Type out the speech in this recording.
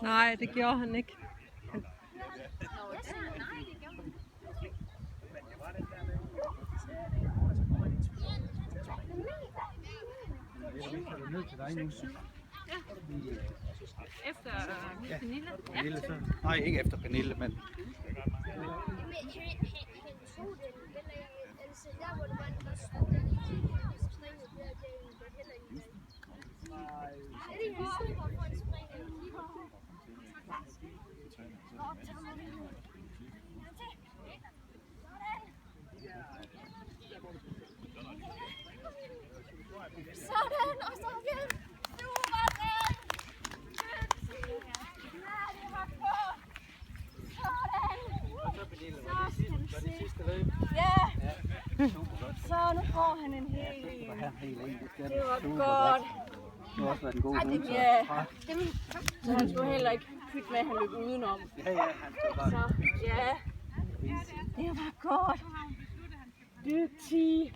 Nej, det gjorde han ikke. Efter Pernille? Pernille så. Nej, ikke efter Pernille, men... Sådan, og så igen. Super, Dan. Nej, det var godt. Sådan. Så skal du se. Ja. Så nu får han en hel en. Det var godt. Det har også været en god uge. Ja. Så han skulle heller ikke pytte med, at han løb udenom. Ja, han stod bare. Så ja. Det var godt. Dygtig.